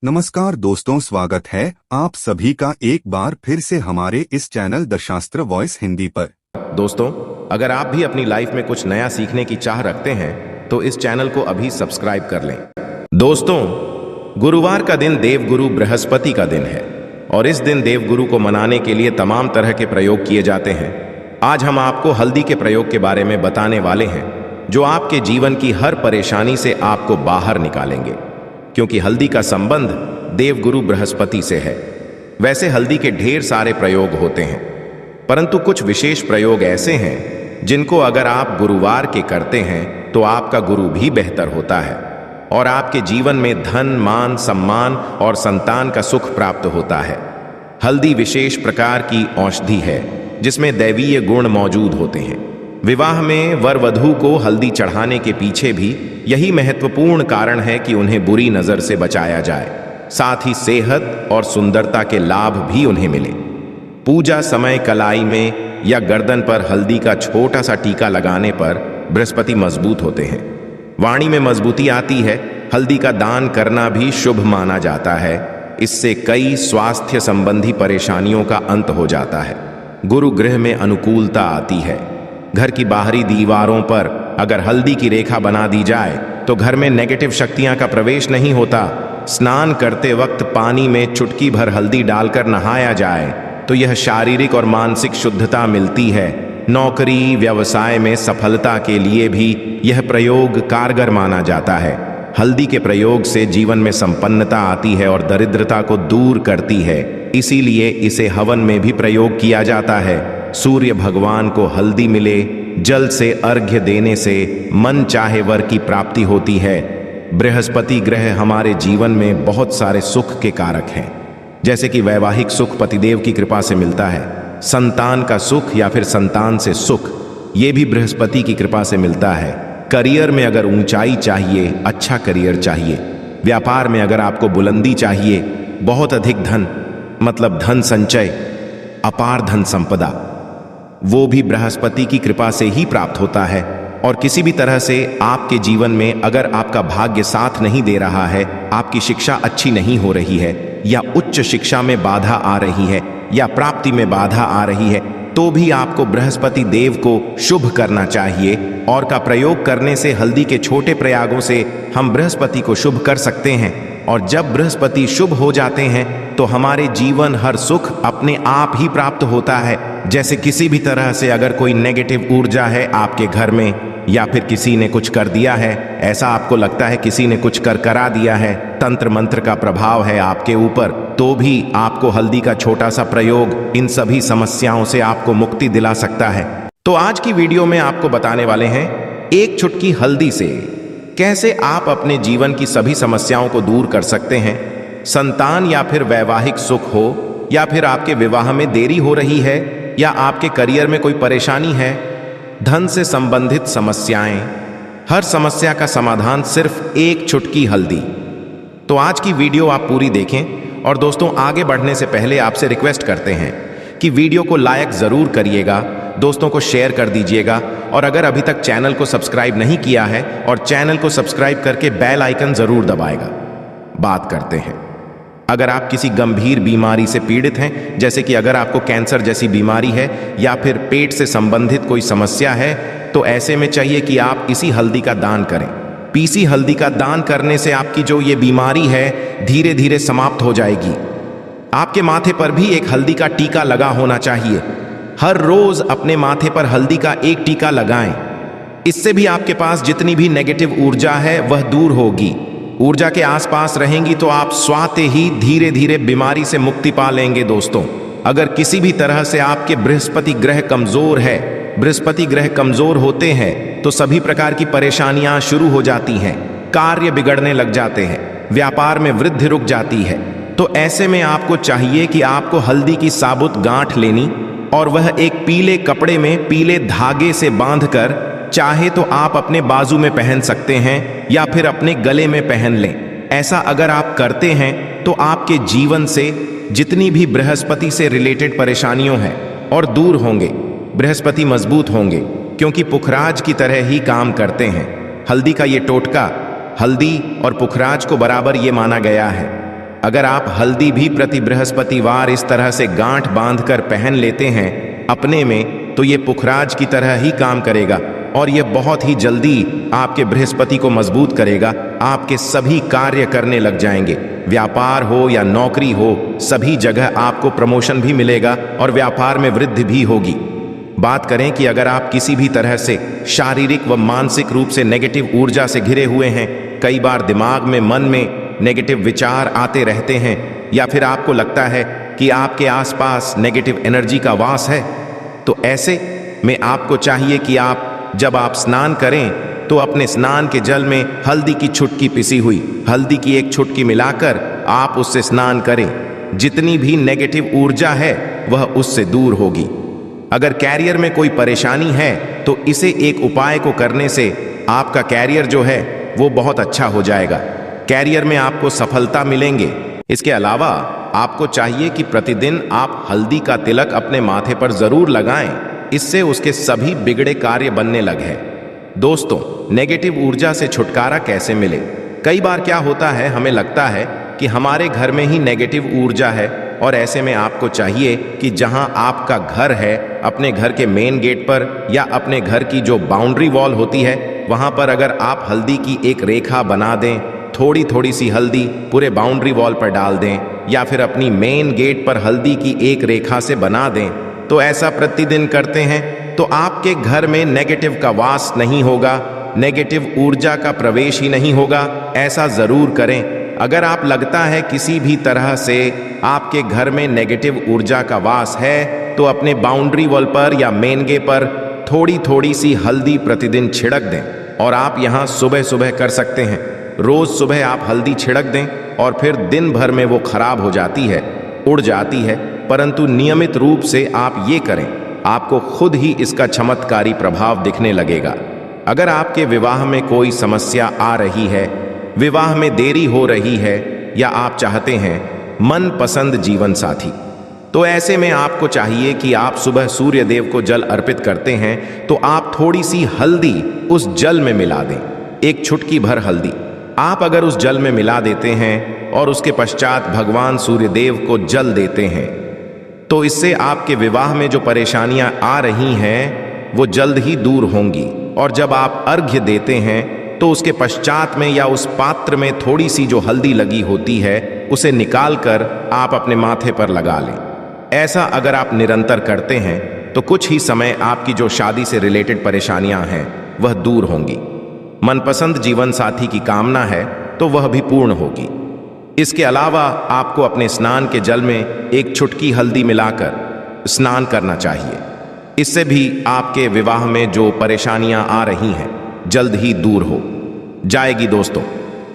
नमस्कार दोस्तों, स्वागत है आप सभी का एक बार फिर से हमारे इस चैनल दशास्त्र वॉइस हिंदी पर। दोस्तों, अगर आप भी अपनी लाइफ में कुछ नया सीखने की चाह रखते हैं तो इस चैनल को अभी सब्सक्राइब कर लें। दोस्तों, गुरुवार का दिन देवगुरु बृहस्पति का दिन है और इस दिन देवगुरु को मनाने के लिए तमाम तरह के प्रयोग किए जाते हैं। आज हम आपको हल्दी के प्रयोग के बारे में बताने वाले हैं जो आपके जीवन की हर परेशानी से आपको बाहर निकालेंगे, क्योंकि हल्दी का संबंध देवगुरु बृहस्पति से है। वैसे हल्दी के ढेर सारे प्रयोग होते हैं, परंतु कुछ विशेष प्रयोग ऐसे हैं जिनको अगर आप गुरुवार के करते हैं तो आपका गुरु भी बेहतर होता है और आपके जीवन में धन, मान, सम्मान और संतान का सुख प्राप्त होता है। हल्दी विशेष प्रकार की औषधि है जिसमें दैवीय गुण मौजूद होते हैं। विवाह में वर वधू को हल्दी चढ़ाने के पीछे भी यही महत्वपूर्ण कारण है कि उन्हें बुरी नजर से बचाया जाए, साथ ही सेहत और सुंदरता के लाभ भी उन्हें मिले। पूजा समय कलाई में या गर्दन पर हल्दी का छोटा सा टीका लगाने पर बृहस्पति मजबूत होते हैं, वाणी में मजबूती आती है। हल्दी का दान करना भी शुभ माना जाता है। इससे कई स्वास्थ्य संबंधी परेशानियों का अंत हो जाता है। गुरु गृह में अनुकूलता आती है। घर की बाहरी दीवारों पर अगर हल्दी की रेखा बना दी जाए तो घर में नेगेटिव शक्तियां का प्रवेश नहीं होता। स्नान करते वक्त पानी में चुटकी भर हल्दी डालकर नहाया जाए तो यह शारीरिक और मानसिक शुद्धता मिलती है। नौकरी व्यवसाय में सफलता के लिए भी यह प्रयोग कारगर माना जाता है। हल्दी के प्रयोग से जीवन में संपन्नता आती है और दरिद्रता को दूर करती है, इसीलिए इसे हवन में भी प्रयोग किया जाता है। सूर्य भगवान को हल्दी मिले, जल से अर्घ्य देने से मन चाहे वर की प्राप्ति होती है। बृहस्पति ग्रह हमारे जीवन में बहुत सारे सुख के कारक हैं, जैसे कि वैवाहिक सुख पतिदेव की कृपा से मिलता है, संतान का सुख या फिर संतान से सुख ये भी बृहस्पति की कृपा से मिलता है। करियर में अगर ऊंचाई चाहिए, अच्छा करियर चाहिए, व्यापार में अगर आपको बुलंदी चाहिए, बहुत अधिक धन मतलब धन संचय, अपार धन संपदा, वो भी बृहस्पति की कृपा से ही प्राप्त होता है। और किसी भी तरह से आपके जीवन में अगर आपका भाग्य साथ नहीं दे रहा है, आपकी शिक्षा अच्छी नहीं हो रही है, या उच्च शिक्षा में बाधा आ रही है, या प्राप्ति में बाधा आ रही है, तो भी आपको बृहस्पति देव को शुभ करना चाहिए। और का प्रयोग करने से, हल्दी के छोटे प्रयोगों से हम बृहस्पति को शुभ कर सकते हैं। और जब बृहस्पति शुभ हो जाते हैं तो हमारे जीवन हर सुख अपने आप ही प्राप्त होता है। जैसे किसी भी तरह से अगर कोई नेगेटिव ऊर्जा है आपके घर में, या फिर किसी ने कुछ कर दिया है, ऐसा आपको लगता है किसी ने कुछ करा दिया है, तंत्र मंत्र का प्रभाव है आपके ऊपर, तो भी आपको हल्दी का छोटा सा प्रयोग इन सभी समस्याओं से आपको मुक्ति दिला सकता है। तो आज की वीडियो में आपको बताने वाले हैं एक चुटकी हल्दी से कैसे आप अपने जीवन की सभी समस्याओं को दूर कर सकते हैं। संतान या फिर वैवाहिक सुख हो, या फिर आपके विवाह में देरी हो रही है, या आपके करियर में कोई परेशानी है, धन से संबंधित समस्याएं, हर समस्या का समाधान सिर्फ एक चुटकी हल्दी। तो आज की वीडियो आप पूरी देखें। और दोस्तों, आगे बढ़ने से पहले आपसे रिक्वेस्ट करते हैं कि वीडियो को लाइक जरूर करिएगा, दोस्तों को शेयर कर दीजिएगा, और अगर अभी तक चैनल को सब्सक्राइब नहीं किया है और चैनल को सब्सक्राइब करके बेल आइकन जरूर दबाएगा। बात करते हैं, अगर आप किसी गंभीर बीमारी से पीड़ित हैं, जैसे कि अगर आपको कैंसर जैसी बीमारी है या फिर पेट से संबंधित कोई समस्या है, तो ऐसे में चाहिए कि आप इसी हल्दी का दान करें। पीसी हल्दी का दान करने से आपकी जो ये बीमारी है धीरे धीरे समाप्त हो जाएगी। आपके माथे पर भी एक हल्दी का टीका लगा होना चाहिए। हर रोज अपने माथे पर हल्दी का एक टीका लगाएं। इससे भी आपके पास जितनी भी नेगेटिव ऊर्जा है वह दूर होगी। ऊर्जा के आसपास रहेंगी तो आप स्वाते ही धीरे धीरे बीमारी से मुक्ति पा लेंगे। दोस्तों, अगर किसी भी तरह से आपके बृहस्पति ग्रह कमजोर है, बृहस्पति ग्रह कमजोर होते हैं तो सभी प्रकार की परेशानियां शुरू हो जाती हैं, कार्य बिगड़ने लग जाते हैं, व्यापार में वृद्धि रुक जाती है। तो ऐसे में आपको चाहिए कि आपको हल्दी की साबुत गांठ लेनी और वह एक पीले कपड़े में पीले धागे से बांधकर, चाहे तो आप अपने बाजू में पहन सकते हैं या फिर अपने गले में पहन लें। ऐसा अगर आप करते हैं तो आपके जीवन से जितनी भी बृहस्पति से रिलेटेड परेशानियों हैं और दूर होंगे। बृहस्पति मजबूत होंगे क्योंकि पुखराज की तरह ही काम करते हैं। हल्दी का ये टोटका हल्दी और पुखराज को बराबर ये माना गया है। अगर आप हल्दी भी प्रति बृहस्पतिवार इस तरह से गांठ बांधकर पहन लेते हैं अपने में, तो ये पुखराज की तरह ही काम करेगा और ये बहुत ही जल्दी आपके बृहस्पति को मजबूत करेगा। आपके सभी कार्य करने लग जाएंगे, व्यापार हो या नौकरी हो, सभी जगह आपको प्रमोशन भी मिलेगा और व्यापार में वृद्धि भी होगी। बात करें कि अगर आप किसी भी तरह से शारीरिक व मानसिक रूप से नेगेटिव ऊर्जा से घिरे हुए हैं, कई बार दिमाग में, मन में नेगेटिव विचार आते रहते हैं, या फिर आपको लगता है कि आपके आसपास नेगेटिव एनर्जी का वास है, तो ऐसे में आपको चाहिए कि आप जब आप स्नान करें तो अपने स्नान के जल में हल्दी की छुटकी पिसी हुई हल्दी की एक छुटकी मिलाकर आप उससे स्नान करें। जितनी भी नेगेटिव ऊर्जा है वह उससे दूर होगी। अगर कैरियर में कोई परेशानी है तो इसे एक उपाय को करने से आपका कैरियर जो है वो बहुत अच्छा हो जाएगा, कैरियर में आपको सफलता मिलेंगे। इसके अलावा आपको चाहिए कि प्रतिदिन आप हल्दी का तिलक अपने माथे पर जरूर लगाएं, इससे उसके सभी बिगड़े कार्य बनने लगे। दोस्तों, नेगेटिव ऊर्जा से छुटकारा कैसे मिले? कई बार क्या होता है, हमें लगता है कि हमारे घर में ही नेगेटिव ऊर्जा है, और ऐसे में आपको चाहिए कि जहां आपका घर है, अपने घर के मेन गेट पर या अपने घर की जो बाउंड्री वॉल होती है वहां पर अगर आप हल्दी की एक रेखा बना दें, थोड़ी थोड़ी सी हल्दी पूरे बाउंड्री वॉल पर डाल दें, या फिर अपनी मेन गेट पर हल्दी की एक रेखा से बना दें, तो ऐसा प्रतिदिन करते हैं तो आपके घर में नेगेटिव का वास नहीं होगा, नेगेटिव ऊर्जा का प्रवेश ही नहीं होगा। ऐसा जरूर करें। अगर आप लगता है किसी भी तरह से आपके घर में नेगेटिव ऊर्जा का वास है, तो अपने बाउंड्री वॉल पर या मेन गेट पर थोड़ी थोड़ी सी हल्दी प्रतिदिन छिड़क दें। और आप यहाँ सुबह सुबह कर सकते हैं, रोज सुबह आप हल्दी छिड़क दें और फिर दिन भर में वो खराब हो जाती है, उड़ जाती है, परंतु नियमित रूप से आप ये करें, आपको खुद ही इसका चमत्कारी प्रभाव दिखने लगेगा। अगर आपके विवाह में कोई समस्या आ रही है, विवाह में देरी हो रही है, या आप चाहते हैं मनपसंद जीवन साथी, तो ऐसे में आपको चाहिए कि आप सुबह सूर्य देव को जल अर्पित करते हैं तो आप थोड़ी सी हल्दी उस जल में मिला दें, एक चुटकी भर हल्दी आप अगर उस जल में मिला देते हैं और उसके पश्चात भगवान सूर्य देव को जल देते हैं, तो इससे आपके विवाह में जो परेशानियां आ रही हैं वो जल्द ही दूर होंगी। और जब आप अर्घ्य देते हैं तो उसके पश्चात में या उस पात्र में थोड़ी सी जो हल्दी लगी होती है उसे निकालकर आप अपने माथे पर लगा लें। ऐसा अगर आप निरंतर करते हैं तो कुछ ही समय आपकी जो शादी से रिलेटेड परेशानियां हैं वह दूर होंगी। मनपसंद जीवन साथी की कामना है तो वह भी पूर्ण होगी। इसके अलावा आपको अपने स्नान के जल में एक चुटकी हल्दी मिलाकर स्नान करना चाहिए। इससे भी आपके विवाह में जो परेशानियां आ रही हैं जल्द ही दूर हो जाएगी। दोस्तों,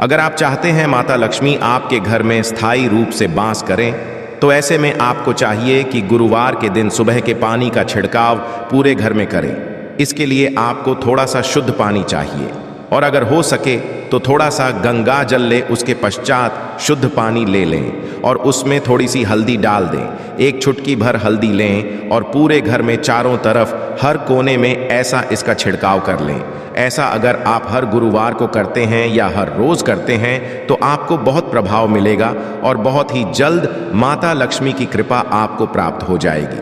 अगर आप चाहते हैं माता लक्ष्मी आपके घर में स्थायी रूप से वास करें, तो ऐसे में आपको चाहिए कि गुरुवार के दिन सुबह के पानी का छिड़काव पूरे घर में करें। इसके लिए आपको थोड़ा सा शुद्ध पानी चाहिए, और अगर हो सके तो थोड़ा सा गंगा जल ले, उसके पश्चात शुद्ध पानी ले लें और उसमें थोड़ी सी हल्दी डाल दें। एक चुटकी भर हल्दी लें और पूरे घर में चारों तरफ हर कोने में ऐसा इसका छिड़काव कर लें। ऐसा अगर आप हर गुरुवार को करते हैं या हर रोज करते हैं तो आपको बहुत प्रभाव मिलेगा और बहुत ही जल्द माता लक्ष्मी की कृपा आपको प्राप्त हो जाएगी।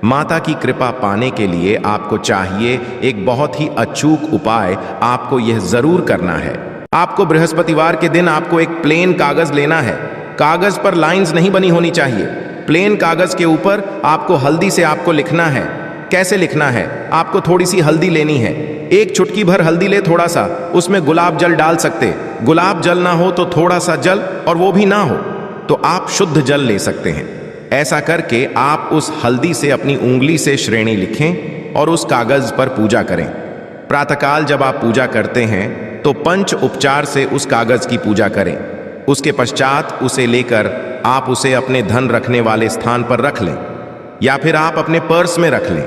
माता की कृपा पाने के लिए आपको चाहिए एक बहुत ही अचूक उपाय आपको यह जरूर करना है। आपको बृहस्पतिवार के दिन आपको एक प्लेन कागज लेना है। कागज पर लाइंस नहीं बनी होनी चाहिए। प्लेन कागज के ऊपर आपको हल्दी से आपको लिखना है। कैसे लिखना है? आपको थोड़ी सी हल्दी लेनी है, एक चुटकी भर हल्दी ले, थोड़ा सा उसमें गुलाब जल डाल सकते। गुलाब जल ना हो तो थोड़ा सा जल, और वो भी ना हो तो आप शुद्ध जल ले सकते हैं। ऐसा करके आप उस हल्दी से अपनी उंगली से श्रेणी लिखें और उस कागज पर पूजा करें। प्रातःकाल जब आप पूजा करते हैं तो पंच उपचार से उस कागज की पूजा करें। उसके पश्चात उसे लेकर आप उसे अपने धन रखने वाले स्थान पर रख लें, या फिर आप अपने पर्स में रख लें।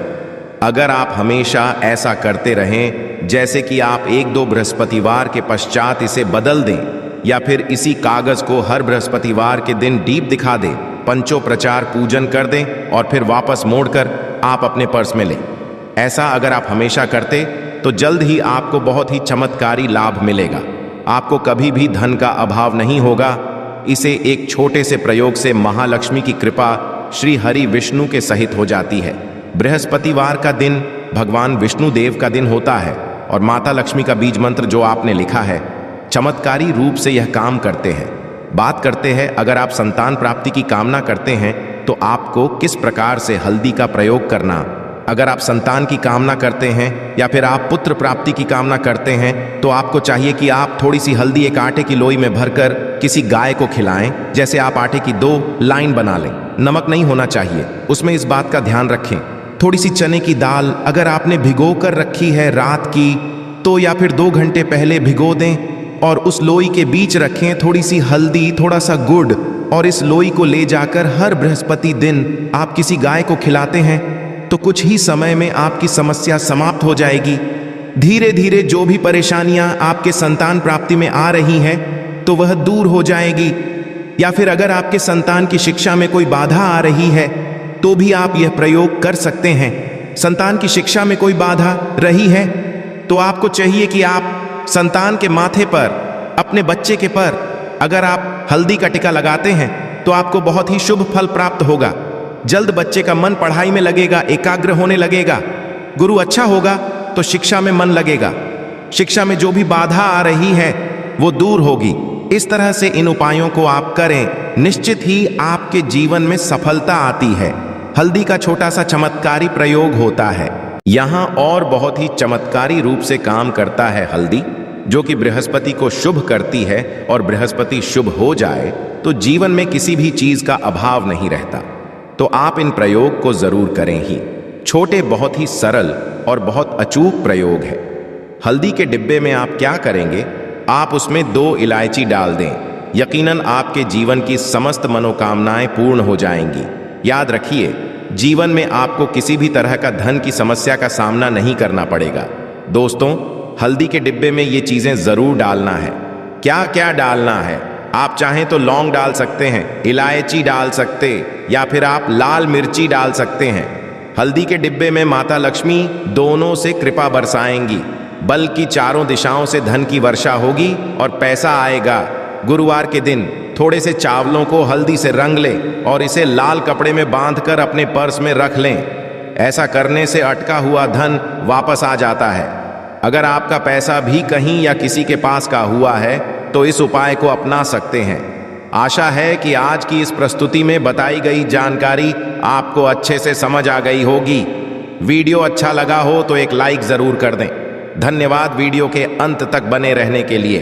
अगर आप हमेशा ऐसा करते रहें, जैसे कि आप 1-2 बृहस्पतिवार के पश्चात इसे बदल दें, या फिर इसी कागज को हर बृहस्पतिवार के दिन दीप दिखा दें, पंचोपचार पूजन कर दें और फिर वापस मोड़कर आप अपने पर्स में लें। ऐसा अगर आप हमेशा करते तो जल्द ही आपको बहुत ही चमत्कारी लाभ मिलेगा। आपको कभी भी धन का अभाव नहीं होगा। इसे एक छोटे से प्रयोग से महालक्ष्मी की कृपा श्री हरि विष्णु के सहित हो जाती है। बृहस्पतिवार का दिन भगवान विष्णु देव का दिन होता है और माता लक्ष्मी का बीज मंत्र जो आपने लिखा है, चमत्कारी रूप से यह काम करते हैं। बात करते हैं, अगर आप संतान प्राप्ति की कामना करते हैं तो आपको किस प्रकार से हल्दी का प्रयोग करना। अगर आप संतान की कामना करते हैं या फिर आप पुत्र प्राप्ति की कामना करते हैं तो आपको चाहिए कि आप थोड़ी सी हल्दी एक आटे की लोई में भरकर किसी गाय को खिलाएं। जैसे आप आटे की 2 लाइन बना लें, नमक नहीं होना चाहिए उसमें, इस बात का ध्यान रखें। थोड़ी सी चने की दाल अगर आपने भिगो कर रखी है रात की, तो या फिर 2 घंटे पहले भिगो दें और उस लोई के बीच रखें थोड़ी सी हल्दी, थोड़ा सा गुड़, और इस लोई को ले जाकर हर बृहस्पति दिन आप किसी गाय को खिलाते हैं तो कुछ ही समय में आपकी समस्या समाप्त हो जाएगी। धीरे धीरे जो भी परेशानियां आपके संतान प्राप्ति में आ रही हैं तो वह दूर हो जाएगी। या फिर अगर आपके संतान की शिक्षा में कोई बाधा आ रही है तो भी आप यह प्रयोग कर सकते हैं। संतान की शिक्षा में कोई बाधा रही है तो आपको चाहिए कि आप संतान के माथे पर, अपने बच्चे के पर अगर आप हल्दी का टीका लगाते हैं तो आपको बहुत ही शुभ फल प्राप्त होगा। जल्द बच्चे का मन पढ़ाई में लगेगा, एकाग्र होने लगेगा। गुरु अच्छा होगा तो शिक्षा में मन लगेगा। शिक्षा में जो भी बाधा आ रही है वो दूर होगी। इस तरह से इन उपायों को आप करें, निश्चित ही आपके जीवन में सफलता आती है। हल्दी का छोटा सा चमत्कारी प्रयोग होता है। यहाँ और बहुत ही चमत्कारी रूप से काम करता है हल्दी, जो कि बृहस्पति को शुभ करती है, और बृहस्पति शुभ हो जाए तो जीवन में किसी भी चीज का अभाव नहीं रहता। तो आप इन प्रयोग को जरूर करें ही। छोटे, बहुत ही सरल और बहुत अचूक प्रयोग है। हल्दी के डिब्बे में आप क्या करेंगे, आप उसमें 2 इलायची डाल दें। यकीनन आपके जीवन की समस्त मनोकामनाएं पूर्ण हो जाएंगी। याद रखिए, जीवन में आपको किसी भी तरह का धन की समस्या का सामना नहीं करना पड़ेगा। दोस्तों, हल्दी के डिब्बे में ये चीजें जरूर डालना है। क्या क्या डालना है, आप चाहें तो लौंग डाल सकते हैं, इलायची डाल सकते, या फिर आप लाल मिर्ची डाल सकते हैं। हल्दी के डिब्बे में माता लक्ष्मी दोनों से कृपा बरसाएंगी, बल्कि चारों दिशाओं से धन की वर्षा होगी और पैसा आएगा। गुरुवार के दिन थोड़े से चावलों को हल्दी से रंग लें और इसे लाल कपड़े में बांधकर अपने पर्स में रख लें। ऐसा करने से अटका हुआ धन वापस आ जाता है। अगर आपका पैसा भी कहीं या किसी के पास का हुआ है तो इस उपाय को अपना सकते हैं। आशा है कि आज की इस प्रस्तुति में बताई गई जानकारी आपको अच्छे से समझ आ गई होगी। वीडियो अच्छा लगा हो तो एक लाइक जरूर कर दें। धन्यवाद वीडियो के अंत तक बने रहने के लिए।